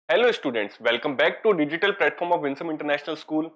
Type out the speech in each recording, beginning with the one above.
Hello students, welcome back to digital platform of Winsome International School.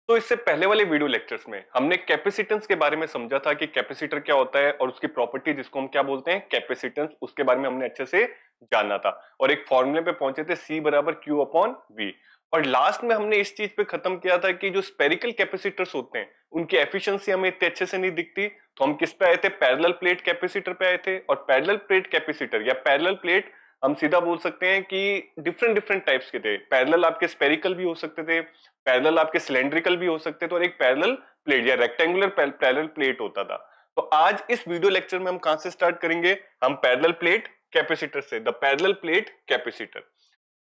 तो इससे पहले वाले वीडियो लेक्चर्स में हमने कैपेसिटेंस के बारे में समझा था कि कैपेसिटर क्या होता है और उसकी प्रॉपर्टी जिसको हम क्या बोलते हैं कैपेसिटेंस, उसके बारे में हमने अच्छे से जाना था और एक फॉर्मूले पे पहुंचे थे C बराबर Q अपॉन V। और लास्ट में हमने इस चीज पे खत्म किया था कि जो स्पेरिकल कैपेसिटर्स होते हैं उनकी एफिशिएंसी हमें इतने अच्छे से नहीं दिखती, तो हम किस पे आए थे, पैरेलल प्लेट कैपेसिटर पे आए थे। और पैरेलल प्लेट कैपेसिटर या पैरेलल प्लेट हम सीधा बोल सकते हैं कि डिफरेंट डिफरेंट टाइप्स के थे। पैरेलल आपके स्पेरिकल भी हो सकते थे, पैरेलल आपके सिलेंड्रिकल भी हो सकते थे और एक पैरेलल प्लेट या रेक्टेंगुलर पैरेलल प्लेट होता था। तो आज इस वीडियो लेक्चर में हम कहां से स्टार्ट करेंगे, हम पैरेलल प्लेट कैपेसिटर से, द पैरेलल प्लेट कैपेसिटर।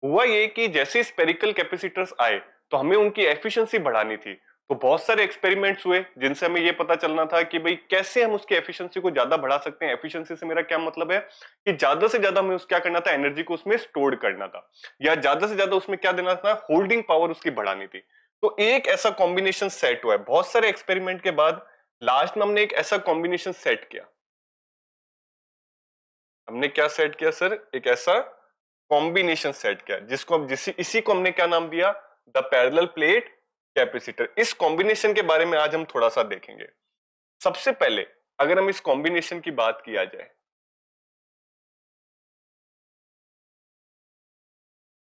हुआ ये कि जैसे स्पेरिकल कैपेसिटर्स आए तो हमें उनकी एफिशिएंसी बढ़ानी थी, तो बहुत सारे एक्सपेरिमेंट्स हुए जिनसे हमें ये पता चलना था कि भाई कैसे हम उसकी एफिशिएंसी को ज्यादा बढ़ा सकते हैं। एफिशिएंसी से मेरा क्या मतलब है कि ज्यादा से ज्यादा हमें उस क्या करना था, एनर्जी को उसमें स्टोर करना था या ज्यादा से ज्यादा उसमें क्या देना था, होल्डिंग पावर उसकी बढ़ानी थी। तो एक ऐसा कॉम्बिनेशन सेट हुआ है बहुत सारे एक्सपेरिमेंट के बाद, लास्ट में हमने एक ऐसा कॉम्बिनेशन सेट किया। हमने क्या सेट किया सर, एक ऐसा कॉम्बिनेशन सेट किया जिसको हम इसी को हमने क्या नाम दिया, द पैरेलल प्लेट कैपेसिटर। इस कॉम्बिनेशन के बारे में आज हम थोड़ा सा देखेंगे। सबसे पहले अगर हम इस कॉम्बिनेशन की बात किया जाए,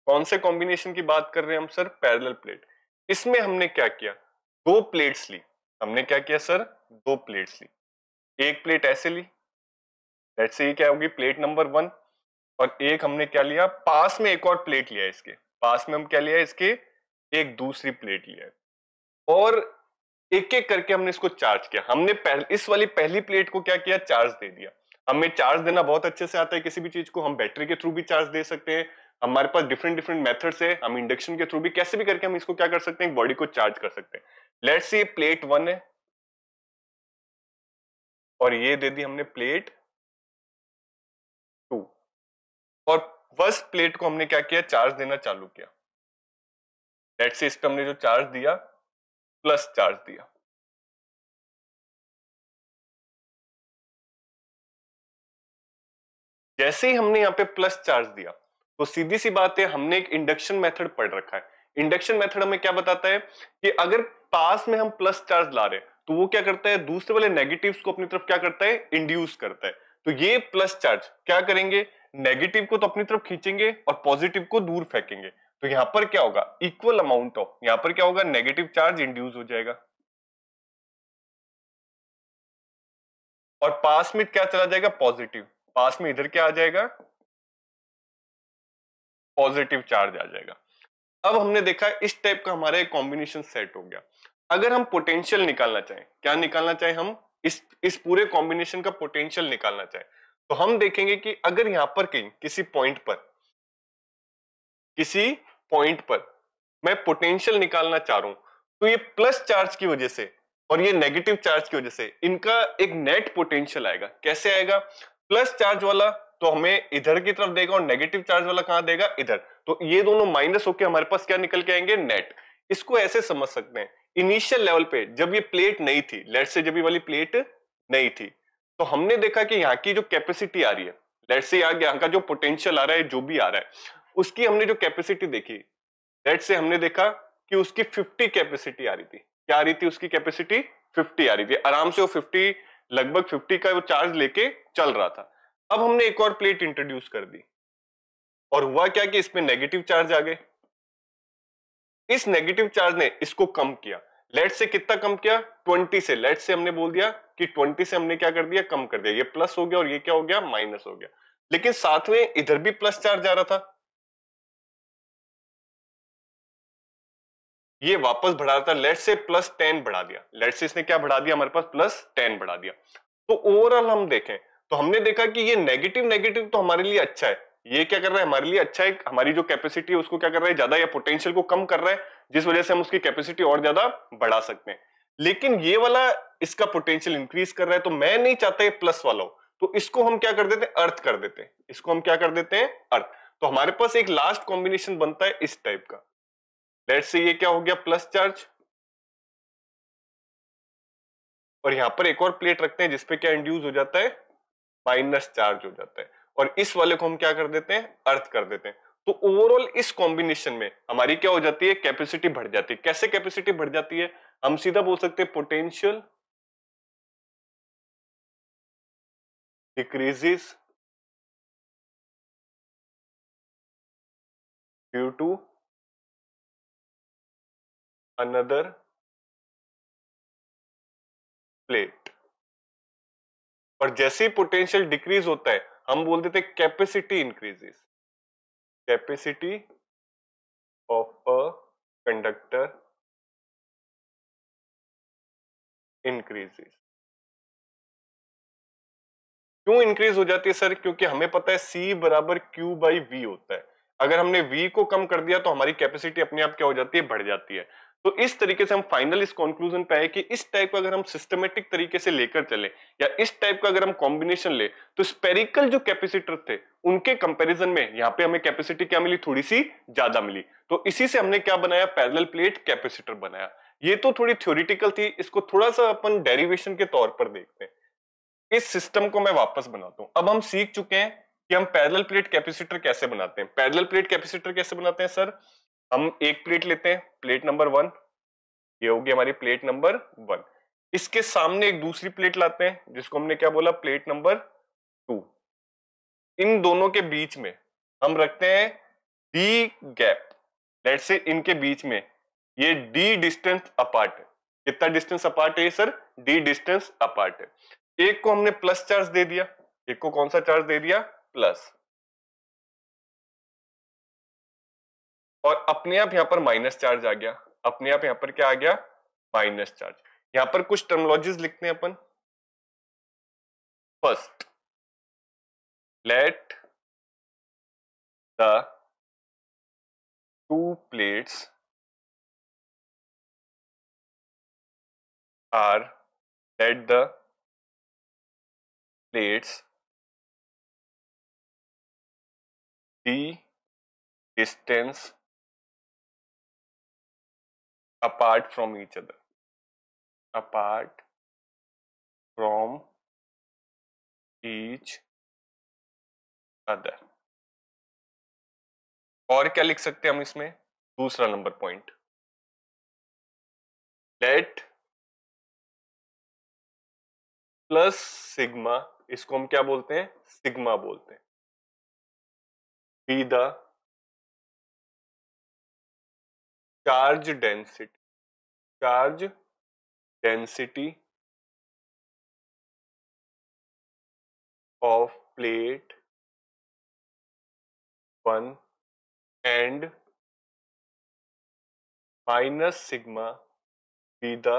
कौन से कॉम्बिनेशन की बात कर रहे हैं हम सर, पैरेलल प्लेट। इसमें हमने क्या किया, दो प्लेट्स ली। हमने क्या किया सर, दो प्लेट्स ली। एक प्लेट ऐसे ली, लेट्स से ये क्या होगी, प्लेट नंबर 1। और एक हमने क्या लिया, पास में एक और प्लेट लिया, इसके पास में हम क्या लिया, इसके एक दूसरी प्लेट लिया और एक एक करके हमने इसको चार्ज किया। हमने इस वाली पहली प्लेट को क्या किया, चार्ज दे दिया। हमें चार्ज देना बहुत अच्छे से आता है किसी भी चीज को, हम बैटरी के थ्रू भी चार्ज दे सकते हैं, हमारे पास डिफरेंट डिफरेंट मेथड्स है, हम इंडक्शन के थ्रू भी कैसे भी करके हम इसको क्या कर सकते हैं, बॉडी को चार्ज कर सकते हैं। लेट्स से प्लेट 1 है और ये दे दी हमने प्लेट 2 और फर्स्ट प्लेट को हमने क्या किया, चार्ज देना चालू किया। लेट्स से इस पे हमने जो चार्ज दिया, प्लस चार्ज दिया। जैसे ही हमने यहाँ पे प्लस चार्ज दिया तो सीधी सी बात है, हमने एक इंडक्शन मेथड पढ़ रखा है। इंडक्शन मेथड हमें क्या बताता है कि अगर पास में हम प्लस चार्ज ला रहे हैं तो वो क्या करता है, दूसरे वाले नेगेटिव्स को अपनी तरफ क्या करता है, इंड्यूस करता है। तो ये प्लस चार्ज क्या करेंगे, नेगेटिव को तो अपनी तरफ खींचेंगे और पॉजिटिव को दूर फेंकेंगे। तो यहां पर क्या होगा, इक्वल अमाउंट ऑफ, यहां पर क्या होगा, नेगेटिव चार्ज इंड्यूस हो जाएगा और पास में क्या चला जाएगा, पॉजिटिव। पास में इधर क्या आ जाएगा, पॉजिटिव चार्ज आ जाएगा। अब हमने देखा इस टाइप का हमारा एक कॉम्बिनेशन सेट हो गया। अगर हम पोटेंशियल निकालना चाहें, क्या निकालना चाहें, हम इस पूरे कॉम्बिनेशन का पोटेंशियल निकालना चाहें, तो हम देखेंगे कि अगर यहां पर कहीं किसी पॉइंट पर मैं पोटेंशियल निकालना चाह रहा हूं, तो ये प्लस चार्ज की वजह से और ये नेगेटिव चार्ज की वजह से इनका एक नेट पोटेंशियल आएगा। कैसे आएगा, प्लस चार्ज वाला तो हमें इधर की तरफ देगा और नेगेटिव चार्ज वाला कहां देगा, इधर। तो ये दोनों माइनस होकर हमारे पास क्या निकल के आएंगे, नेट। इसको ऐसे समझ सकते हैं, इनिशियल लेवल पे जब ये प्लेट नहीं थी, लेट्स से जब ये वाली प्लेट नहीं थी, तो हमने देखा कि यहाँ की जो कैपेसिटी आ रही है, लेट्स से यहाँ का जो पोटेंशियल आ रहा है, जो भी आ रहा है, उसकी हमने जो कैपेसिटी देखी, लेट्स से हमने देखा कि उसकी 50 कैपेसिटी आ रही थी। क्या आ रही थी, उसकी कैपेसिटी 50 आ रही थी, आराम से वो 50, लगभग 50 का वो चार्ज लेके चल रहा था। अब हमने एक और प्लेट इंट्रोड्यूस कर दी और हुआ क्या कि इसमें नेगेटिव चार्ज आ गए। इस नेगेटिव चार्ज ने इसको कम किया। लेट्स से कितना कम किया, 20 से। लेट्स से हमने बोल दिया कि 20 से हमने क्या कर दिया, कम कर दिया। ये प्लस हो गया और ये क्या हो गया, माइनस हो गया। लेकिन साथ में इधर भी प्लस चार्ज आ रहा था, ये वापस बढ़ा रहा था। लेट्स से प्लस 10 बढ़ा दिया। लेट्स से इसने क्या बढ़ा दिया, हमारे पास प्लस 10 बढ़ा दिया। तो ओवरऑल हम देखें तो हमने देखा कि ये नेगेटिव नेगेटिव तो हमारे लिए अच्छा है। ये क्या कर रहा है, हमारे लिए अच्छा है, हमारी जो कैपेसिटी है उसको क्या कर रहा है, ज्यादा या पोटेंशियल को कम कर रहा है, जिस वजह से हम उसकी कैपेसिटी और ज्यादा बढ़ा सकते हैं। लेकिन ये वाला इसका पोटेंशियल इंक्रीज कर रहा है, तो मैं नहीं चाहता ये प्लस वाला हो, तो इसको हम क्या कर देते हैं, अर्थ कर देते हैं। इसको हम क्या कर देते हैं, अर्थ। तो हमारे पास एक लास्ट कॉम्बिनेशन बनता है इस टाइप का। लेट्स से ये क्या हो गया, प्लस चार्ज, और यहां पर एक और प्लेट रखते हैं जिसपे क्या इंड्यूस हो जाता है, माइनस चार्ज हो जाता है, और इस वाले को हम क्या कर देते हैं, अर्थ कर देते हैं। तो ओवरऑल इस कॉम्बिनेशन में हमारी क्या हो जाती है, कैपेसिटी बढ़ जाती है। कैसे कैपेसिटी बढ़ जाती है, हम सीधा बोल सकते हैं potential decreases due to another plate. और जैसे ही पोटेंशियल डिक्रीज होता है हम बोल देते हैं capacity increases, capacity of a conductor increases. क्यों इंक्रीज हो जाती है सर, क्योंकि हमें पता है C बराबर Q बाई V होता है। अगर हमने V को कम कर दिया तो हमारी कैपेसिटी अपने आप क्या हो जाती है, बढ़ जाती है। तो इस तरीके से हम फाइनल इस कंक्लूजन पे आए कि इस टाइप का अगर हम सिस्टमेटिक तरीके से लेकर चले या इस टाइप का अगर हम कॉम्बिनेशन ले तो स्पेरिकल जो कैपेसिटर थे उनके कंपैरिजन में यहाँ पे हमें कैपेसिटी क्या मिली, थोड़ी सी ज्यादा मिली। तो इसी से हमने क्या बनाया, पैरेलल प्लेट कैपेसिटर बनाया। ये तो थोड़ी थ्योरेटिकल थी, इसको थोड़ा सा अपन डेरिवेशन के तौर पर देखते हैं। इस सिस्टम को मैं वापस बनाता हूं। अब हम सीख चुके हैं कि हम पैरेलल प्लेट कैपेसिटर कैसे बनाते हैं। पैरेलल प्लेट कैपेसिटर कैसे बनाते हैं सर, हम एक प्लेट लेते हैं, प्लेट नंबर 1, ये होगी हमारी प्लेट नंबर 1। इसके सामने एक दूसरी प्लेट लाते हैं जिसको हमने क्या बोला, प्लेट नंबर 2। इन दोनों के बीच में हम रखते हैं डी गैप। लेट्स से इनके बीच में ये डी डिस्टेंस अपार्ट है। कितना डिस्टेंस अपार्ट है ये सर, डी डिस्टेंस अपार्ट है। एक को हमने प्लस चार्ज दे दिया, एक को कौन सा चार्ज दे दिया, प्लस, और अपने आप यहां पर माइनस चार्ज आ गया। अपने आप यहां पर क्या आ गया, माइनस चार्ज। यहां पर कुछ टर्मिनोलॉजीज लिखते हैं अपन। First, let the two plates are, let the plates D distance apart from each other, apart from each other। और क्या लिख सकते हैं हम इसमें, दूसरा number point, late plus sigma, इसको हम क्या बोलते हैं, सिग्मा बोलते हैं, be the charge density, charge density of plate 1 and minus sigma be the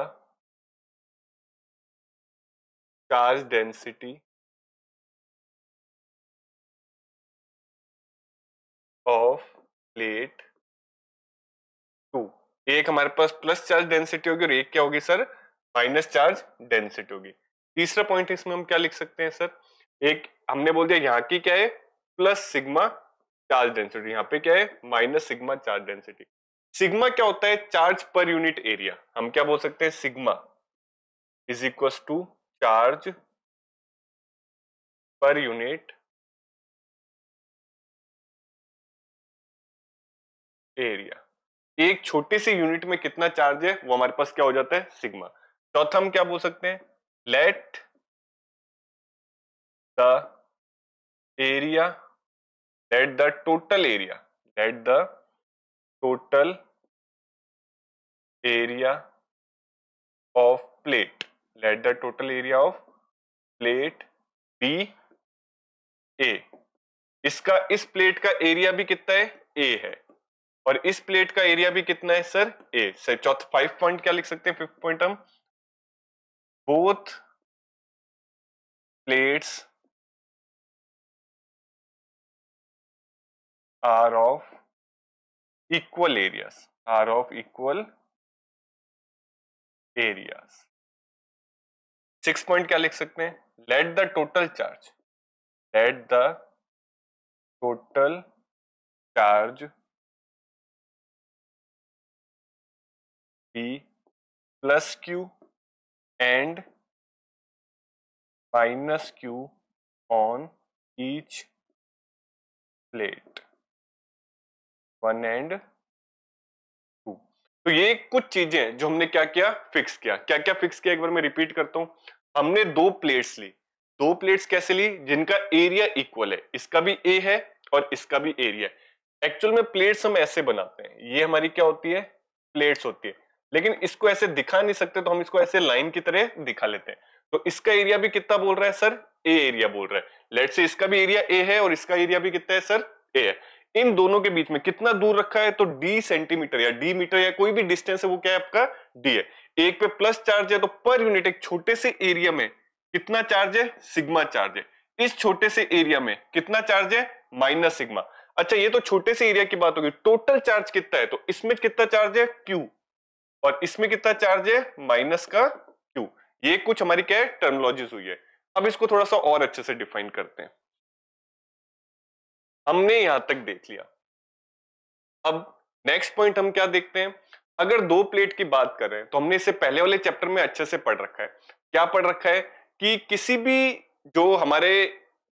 charge density of plate 2। एक हमारे पास प्लस चार्ज डेंसिटी होगी और एक क्या होगी सर, माइनस चार्ज डेंसिटी होगी। तीसरा पॉइंट इसमें हम क्या लिख सकते हैं सर, एक हमने बोल दिया यहाँ की क्या है, प्लस सिग्मा चार्ज डेंसिटी, यहाँ पे क्या है, minus sigma charge density. Sigma क्या होता है, चार्ज पर यूनिट एरिया। हम क्या बोल सकते हैं, sigma is equal to charge per unit area. एक छोटी सी यूनिट में कितना चार्ज है वो हमारे पास क्या हो जाता है, सिग्मा। चौथा हम क्या बोल सकते हैं, let the area, let the total area, let the total area of plate, let the total area of plate be A। इसका इस प्लेट का एरिया भी कितना है, A है, और इस प्लेट का एरिया भी कितना है सर, A। सर चौथा 5 पॉइंट क्या लिख सकते हैं, 5th पॉइंट हम, both plates are of equal areas, are of equal areas. 6 point क्या लिख सकते हैं, let the total charge, let the total charge be plus q and minus q on each plate। 1 and 2। तो ये कुछ चीजें हैं जो हमने क्या किया, फिक्स किया। क्या क्या फिक्स किया, एक बार मैं रिपीट करता हूं। हमने दो प्लेट्स ली। दो प्लेट्स कैसे ली, जिनका एरिया इक्वल है, इसका भी ए है और इसका भी एरिया है। एक्चुअल में प्लेट्स हम ऐसे बनाते हैं, ये हमारी क्या होती है, प्लेट्स होती है, लेकिन इसको ऐसे दिखा नहीं सकते तो हम इसको ऐसे लाइन की तरह दिखा लेते हैं। तो इसका एरिया भी कितना बोल रहा है सर, ए एरिया बोल रहा है। लेट्स से इसका भी एरिया ए है और इसका एरिया भी कितना है सर, ए है। इन दोनों के बीच में कितना दूर रखा है, तो डी सेंटीमीटर या डी मीटर या कोई भी डिस्टेंस है वो क्या है आपका, डी है। एक पे प्लस चार्ज है तो पर यूनिट एक छोटे से एरिया में कितना चार्ज है, सिग्मा चार्ज है। इस छोटे से एरिया में कितना चार्ज है, माइनस सिग्मा। अच्छा ये तो छोटे से एरिया की बात होगी, टोटल चार्ज कितना है, तो इसमें कितना चार्ज है, क्यू, और इसमें कितना चार्ज है, माइनस का क्यू। ये कुछ हमारी क्या है, टर्मिनोलॉजीज हुई है। अब इसको थोड़ा सा और अच्छे से डिफाइन करते हैं। हमने यहां तक देख लिया। अब नेक्स्ट पॉइंट हम क्या देखते हैं, अगर दो प्लेट की बात कर रहे हैं तो हमने इसे पहले वाले चैप्टर में अच्छे से पढ़ रखा है। क्या पढ़ रखा है कि किसी भी जो हमारे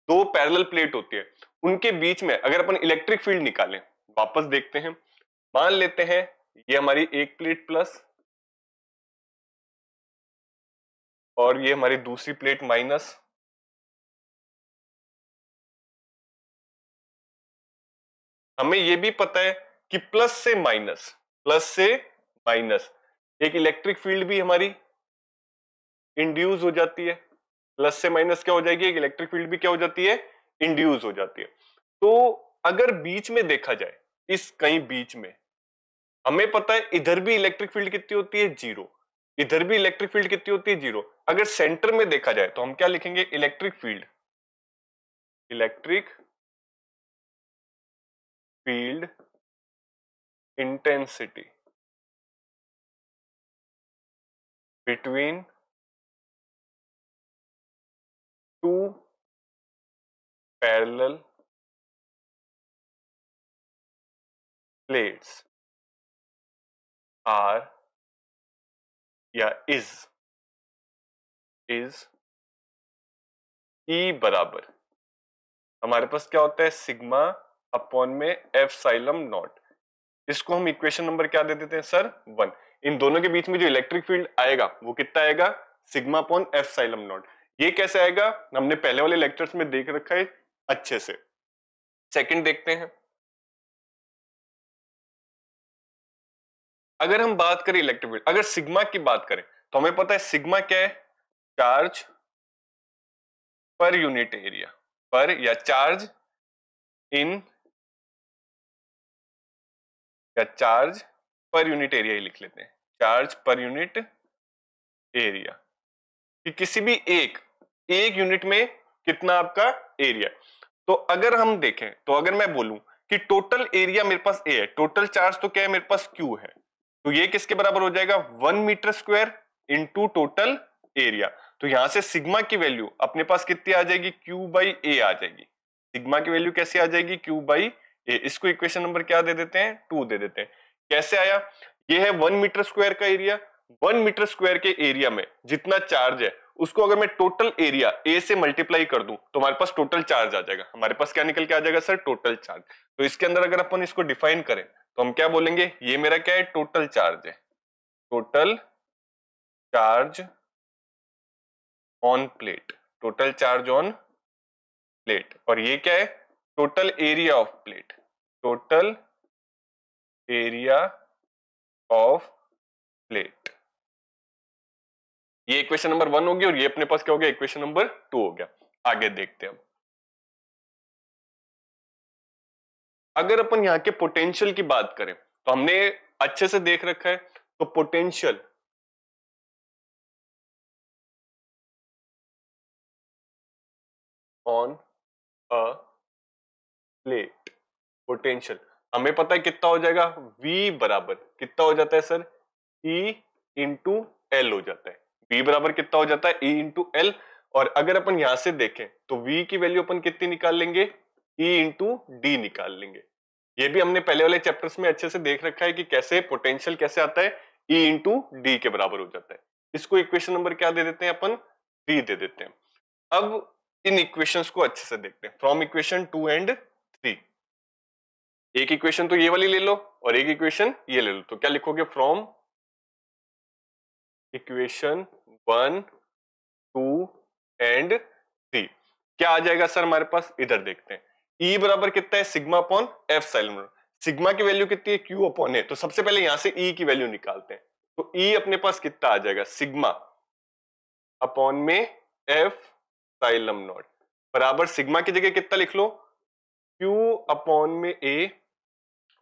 दो पैरेलल प्लेट होती है उनके बीच में अगर अपन इलेक्ट्रिक फील्ड निकालें, वापस देखते हैं। मान लेते हैं ये हमारी एक प्लेट प्लस और ये हमारी दूसरी प्लेट माइनस। हमें यह भी पता है कि प्लस से माइनस एक इलेक्ट्रिक फील्ड भी हमारी इंड्यूस हो जाती है। प्लस से माइनस क्या हो जाएगी, एक इलेक्ट्रिक फील्ड भी क्या हो जाती है, इंड्यूस हो जाती है। तो अगर बीच में देखा जाए, इस कहीं बीच में हमें पता है इधर भी इलेक्ट्रिक फील्ड कितनी होती है, जीरो, इधर भी इलेक्ट्रिक फील्ड कितनी होती है, जीरो। अगर सेंटर में देखा जाए तो हम क्या लिखेंगे, electric field intensity between two parallel plates are या इज ई बराबर, हमारे पास क्या होता है, सिग्मा अपॉन में एफ साइलम नॉट। इसको हम इक्वेशन नंबर क्या दे देते हैं सर, 1। इन दोनों के बीच में जो इलेक्ट्रिक फील्ड आएगा वो कितना आएगा, sigma upon F xylem not. ये कैसे आएगा, हमने पहले वाले लेक्चर्स में देख रखा है अच्छे से। सेकंड देखते हैं, अगर हम बात करें इलेक्ट्रिक फील्ड, अगर सिग्मा की बात करें तो हमें पता है सिग्मा क्या है, चार्ज पर यूनिट एरिया, पर या चार्ज इन या चार्ज पर यूनिट एरिया ही लिख लेते हैं, चार्ज पर यूनिट एरिया, कि किसी भी एक यूनिट में कितना आपका एरिया। तो अगर हम देखें तो अगर मैं बोलूं कि टोटल एरिया मेरे पास ए है, टोटल चार्ज तो क्या है मेरे पास क्यू है, तो ये किसके बराबर हो जाएगा, 1 metre square into total area. तो यहां से सिग्मा की वैल्यू अपने पास कितनी आ जाएगी, क्यू बाई ए आ जाएगी। सिग्मा की वैल्यू कैसे आ जाएगी, क्यू बाई ए। इसको इक्वेशन नंबर क्या दे देते हैं, 2 दे देते हैं। कैसे आया, ये है 1 मीटर स्क्वायर का एरिया, 1 मीटर स्क्वायर के एरिया में जितना चार्ज है उसको अगर मैं टोटल एरिया ए से मल्टीप्लाई कर दूं तो हमारे पास टोटल चार्ज आ जाएगा। हमारे पास क्या निकल के आ जाएगा सर, टोटल चार्ज। तो इसके अंदर अगर अपन इसको डिफाइन करें तो हम क्या बोलेंगे, ये मेरा क्या है, टोटल चार्ज है, total charge on plate, total charge on plate. और ये क्या है, total area of plate, total area of plate. ये इक्वेशन नंबर 1 होगी और ये अपने पास क्या हो गया, इक्वेशन नंबर 2 हो गया। आगे देखते हैं, अगर अपन यहां के पोटेंशियल की बात करें तो हमने अच्छे से देख रखा है, तो potential on a plate, potential हमें पता है कितना हो जाएगा, V बराबर कितना हो जाता है सर, E इंटू एल हो जाता है। V बराबर कितना हो जाता है, E इंटू एल। और अगर अपन यहां से देखें तो V की वैल्यू अपन कितनी निकाल लेंगे, E इंटू डी निकाल लेंगे। ये भी हमने पहले वाले चैप्टर्स में अच्छे से देख रखा है कि कैसे पोटेंशियल कैसे आता है, E इंटू डी के बराबर हो जाता है। इसको इक्वेशन नंबर क्या दे देते हैं अपन, 3 दे देते हैं। अब इन इक्वेशंस को अच्छे से देखते हैं, फ्रॉम इक्वेशन 2 एंड 3। एक इक्वेशन तो ये वाली ले लो और एक इक्वेशन ये ले लो, तो क्या लिखोगे, फ्रॉम इक्वेशन 1, 2 एंड 3 क्या आ जाएगा सर हमारे पास, इधर देखते हैं। ई बराबर कितना है, सिग्मा अपॉन एफ साइलन। सिग्मा की वैल्यू कितनी है, क्यू अपॉन ए। तो सबसे पहले यहां से ई की वैल्यू निकालते हैं। तो ई अपने पास कितना आ जाएगा, सिग्मा अपॉन में एफ साइलम नॉट बराबर सिग्मा की जगह कितना लिख लो, क्यू अपॉन में ए,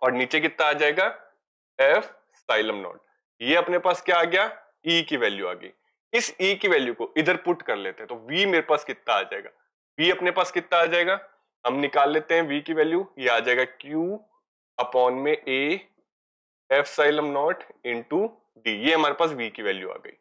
और नीचे कितना आ जाएगा, एफ साइलम नॉट। ये अपने पास क्या आ गया, ई की वैल्यू आ गई। इस ई की वैल्यू को इधर पुट कर लेते हैं, तो वी मेरे पास कितना आ जाएगा, वी अपने पास कितना आ जाएगा, हम निकाल लेते हैं वी की वैल्यू। ये आ जाएगा क्यू अपॉन में ए epsilon not into D. ये हमारे पास वी की वैल्यू आ गई।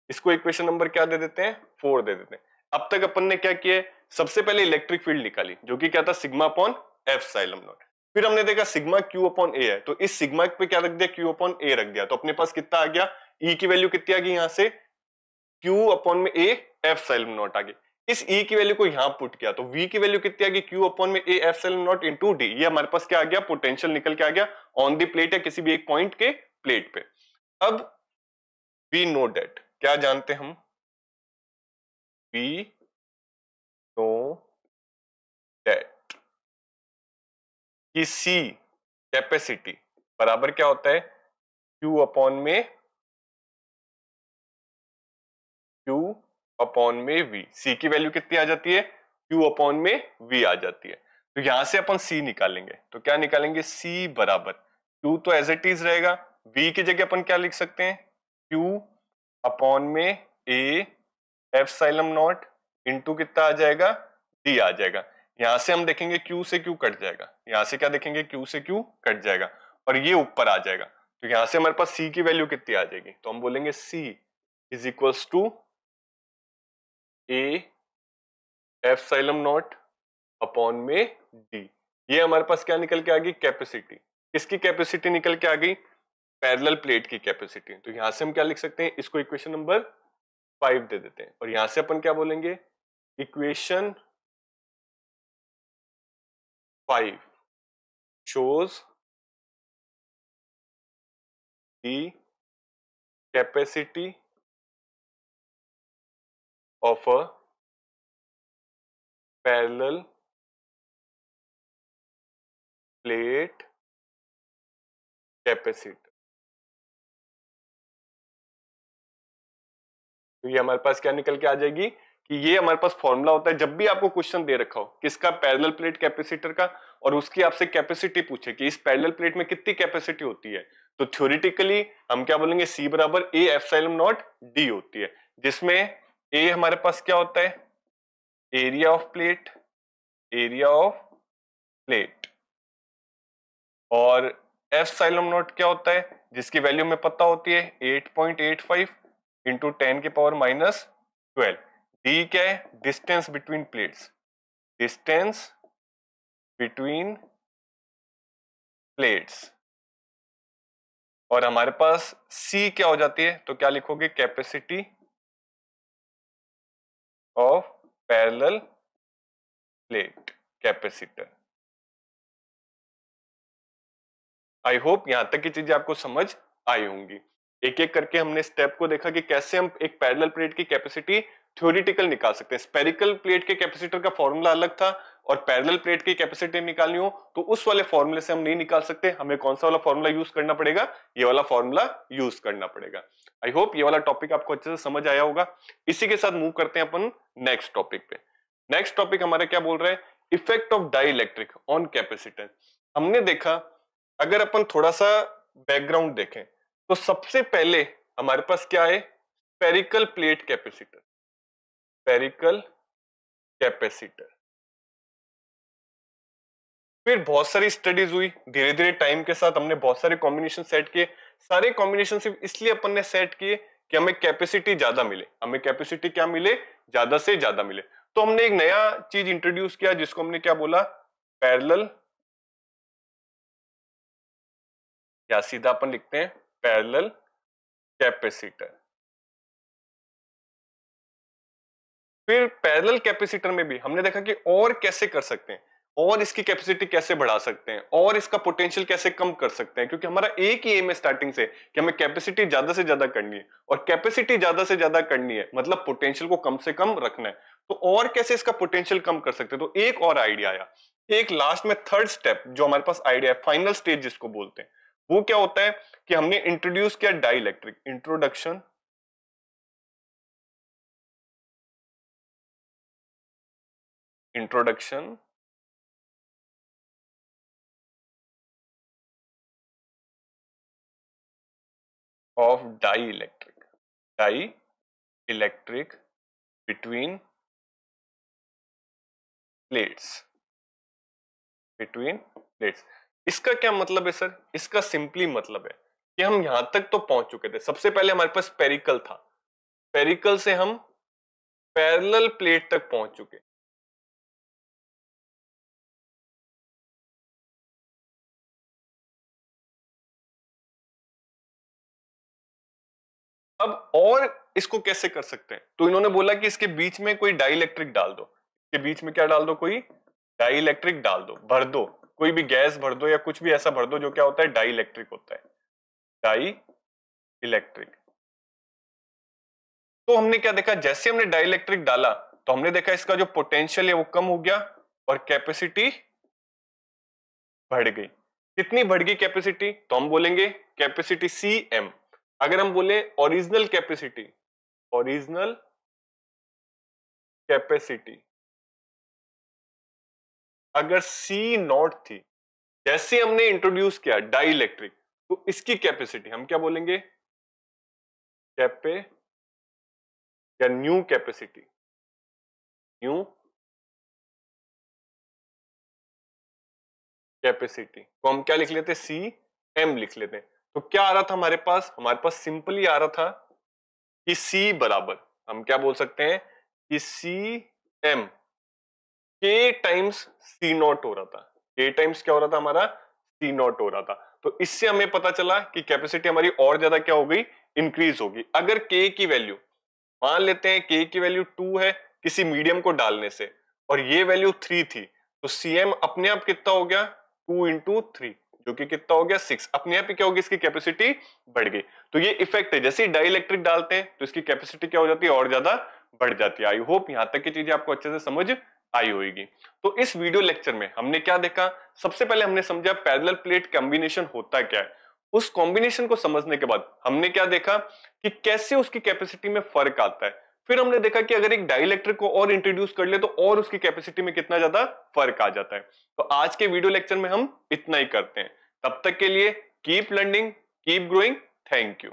इसको इक्वेशन नंबर क्या दे देते हैं, 4 दे देते हैं। अब तक अपन ने क्या किया है, सबसे पहले इलेक्ट्रिक फील्ड निकाली जो कि क्या था, sigma upon F xylem not. फिर हमने देखा सिग्मा क्यू अपॉन ए है, तो इस सिग्मा पे क्या रख दिया, क्यू अपॉन ए रख दिया। तो अपने पास कितना आ गया, ई की वैल्यू कितनी आ गई, यहां से क्यू अपॉन में ए एफ साइलम नॉट आ गई। इस ई की वैल्यू को यहां पुट किया तो वी की वैल्यू कितनी आ गई, क्यू अपॉन में ए epsilon not into D. ये हमारे पास क्या आ गया, पोटेंशियल निकल के आ गया ऑन द प्लेट या किसी भी एक पॉइंट के प्लेट पे। अब वी नो दैट, क्या जानते हम, वी नो दैट कि सी कैपेसिटी बराबर क्या होता है, क्यू अपॉन में वी। सी की वैल्यू कितनी आ जाती है, क्यू अपॉन में वी आ जाती है। तो यहां से अपन सी निकालेंगे, तो क्या निकालेंगे, सी बराबर क्यू तो एज इट इज रहेगा, वी की जगह अपन क्या लिख सकते हैं, क्यू अपॉन में ए एफ साइलम नॉट इंटू कितना आ जाएगा, डी आ जाएगा। यहां से हम देखेंगे क्यू से क्यू कट जाएगा, यहां से क्या देखेंगे, क्यू से क्यू कट जाएगा और ये ऊपर आ जाएगा। तो यहां से हमारे पास सी की वैल्यू कितनी आ जाएगी, तो हम बोलेंगे C is equals to A epsilon naught upon में डी। ये हमारे पास क्या निकल के आ गई, कैपेसिटी। इसकी कैपेसिटी निकल के आ गई, पैरेलल प्लेट की कैपेसिटी। तो यहां से हम क्या लिख सकते हैं, इसको इक्वेशन नंबर 5 दे देते हैं और यहां से अपन क्या बोलेंगे, equation 5 shows the capacity of a parallel plate capacitor। तो ये हमारे पास क्या निकल के आ जाएगी कि ये हमारे पास फॉर्मूला होता है जब भी आपको क्वेश्चन दे रखा हो किसका, पैरेलल प्लेट कैपेसिटर का, और उसकी आपसे कैपेसिटी पूछे कि इस पैरेलल प्लेट में कितनी कैपेसिटी होती है, तो थ्योरेटिकली हम क्या बोलेंगे, सी बराबर ए एप्सिलॉन नॉट डी होती है, जिसमें ए हमारे पास क्या होता है, एरिया ऑफ प्लेट, और एप्सिलॉन नॉट क्या होता है, जिसकी वैल्यू में पता होती है 8.85 इंटू 10 की पावर माइनस 12। डी क्या है, distance between plates, distance between plates. और हमारे पास सी क्या हो जाती है, तो क्या लिखोगे, capacity of parallel plate capacitor. I hope यहां तक की चीजें आपको समझ आई होंगी। एक एक करके हमने स्टेप को देखा कि कैसे हम एक पैरेलल प्लेट की कैपेसिटी थ्योरेटिकल निकाल सकते हैं। स्पेरिकल प्लेट के कैपेसिटर का फॉर्मूला अलग था और पैरेलल प्लेट की कैपेसिटी निकालनी हो तो उस वाले फॉर्मूले से हम नहीं निकाल सकते, हमें कौन सा वाला फॉर्मूला यूज करना पड़ेगा, ये वाला फॉर्मूला यूज करना पड़ेगा। आई होप ये वाला टॉपिक आपको अच्छे से समझ आया होगा। इसी के साथ मूव करते हैं अपन नेक्स्ट टॉपिक पे। नेक्स्ट टॉपिक हमारा क्या बोल रहा है, effect of dielectric on capacitor. हमने देखा, अगर अपन थोड़ा सा बैकग्राउंड देखें तो सबसे पहले हमारे पास क्या है, spherical plate capacitor, spherical capacitor. फिर बहुत सारी स्टडीज हुई, धीरे धीरे टाइम के साथ हमने बहुत सारे कॉम्बिनेशन सेट किए। सारे कॉम्बिनेशन सिर्फ इसलिए अपन ने सेट किए कि हमें कैपेसिटी ज्यादा मिले, हमें कैपेसिटी क्या मिले, ज्यादा से ज्यादा मिले। तो हमने एक नया चीज इंट्रोड्यूस किया जिसको हमने क्या बोला, पैरेलल, या सीधा अपन लिखते हैं पैरेलल कैपेसिटर। फिर पैरेलल कैपेसिटर में भी हमने देखा कि और कैसे कर सकते हैं, और इसकी कैपेसिटी कैसे बढ़ा सकते हैं और इसका पोटेंशियल कैसे कम कर सकते हैं, क्योंकि हमारा एक ही एम है स्टार्टिंग से कि हमें कैपेसिटी ज्यादा से ज्यादा करनी है, और कैपेसिटी ज्यादा से ज्यादा करनी है मतलब पोटेंशियल को कम से कम रखना है। तो और कैसे इसका पोटेंशियल कम कर सकते हैं, तो एक और आइडिया आया, एक लास्ट में थर्ड स्टेप जो हमारे पास आइडिया है, फाइनल स्टेज जिसको बोलते हैं, वो क्या होता है कि हमने इंट्रोड्यूस किया dielectric, introduction introduction of dielectric between plates. इसका क्या मतलब है सर? इसका सिंपली मतलब है कि हम यहां तक तो पहुंच चुके थे, सबसे पहले हमारे पास स्फेरिकल था, स्फेरिकल से हम पैरेलल प्लेट तक पहुंच चुके। अब और इसको कैसे कर सकते हैं, तो इन्होंने बोला कि इसके बीच में कोई डाइलेक्ट्रिक डाल दो, इसके बीच में क्या डाल दो, कोई डाइलेक्ट्रिक डाल दो, भर दो, कोई भी गैस भर दो या कुछ भी ऐसा भर दो जो क्या होता है, डाइलेक्ट्रिक होता है, डाई इलेक्ट्रिक। तो हमने क्या देखा, जैसे हमने डाइलेक्ट्रिक डाला तो हमने देखा इसका जो पोटेंशियल है वो कम हो गया और कैपेसिटी बढ़ गई। कितनी बढ़ गई कैपेसिटी, तो हम बोलेंगे कैपेसिटी Cm। अगर हम बोले ओरिजिनल कैपेसिटी अगर C नॉट थी, जैसे हमने इंट्रोड्यूस किया डाइलेक्ट्रिक, तो इसकी कैपेसिटी हम क्या बोलेंगे, कैपे या न्यू कैपेसिटी, न्यू कैपेसिटी को हम क्या लिख लेते, Cm लिख लेते हैं। तो क्या आ रहा था हमारे पास सिंपली आ रहा था कि C बराबर, हम क्या बोल सकते हैं कि Cm K times C not हो रहा था, K टाइम्स क्या हो रहा था हमारा, C नॉट हो रहा था। तो इससे हमें पता चला कि कैपेसिटी हमारी और ज्यादा क्या हो गई, इंक्रीज होगी। अगर K की वैल्यू मान लेते हैं, K की वैल्यू 2 है किसी मीडियम को डालने से, और ये वैल्यू 3 थी, तो Cm अपने आप कितना हो गया, 2 इंटू 3 जो कि कितना हो गया, 6। अपने आप ही क्या होगी, इसकी कैपेसिटी बढ़ गई। तो ये इफेक्ट है, जैसे ही डाइलेक्ट्रिक डालते हैं तो इसकी कैपेसिटी क्या हो जाती है, और ज्यादा बढ़ जाती है। आई होप यहां तक की चीजें आपको अच्छे से समझ आई होगी। तो इस वीडियो लेक्चर में हमने क्या देखा, सबसे पहले हमने समझा पैरेलल प्लेट कॉम्बिनेशन होता क्या है। उस कॉम्बिनेशन को समझने के बाद हमने क्या देखा कि कैसे उसकी कैपेसिटी में फर्क आता है। फिर हमने देखा कि अगर एक डाइलेक्ट्रिक को और इंट्रोड्यूस कर ले तो और उसकी कैपेसिटी में कितना ज्यादा फर्क आ जाता है। तो आज के वीडियो लेक्चर में हम इतना ही करते हैं। तब तक के लिए keep learning, keep growing. Thank you.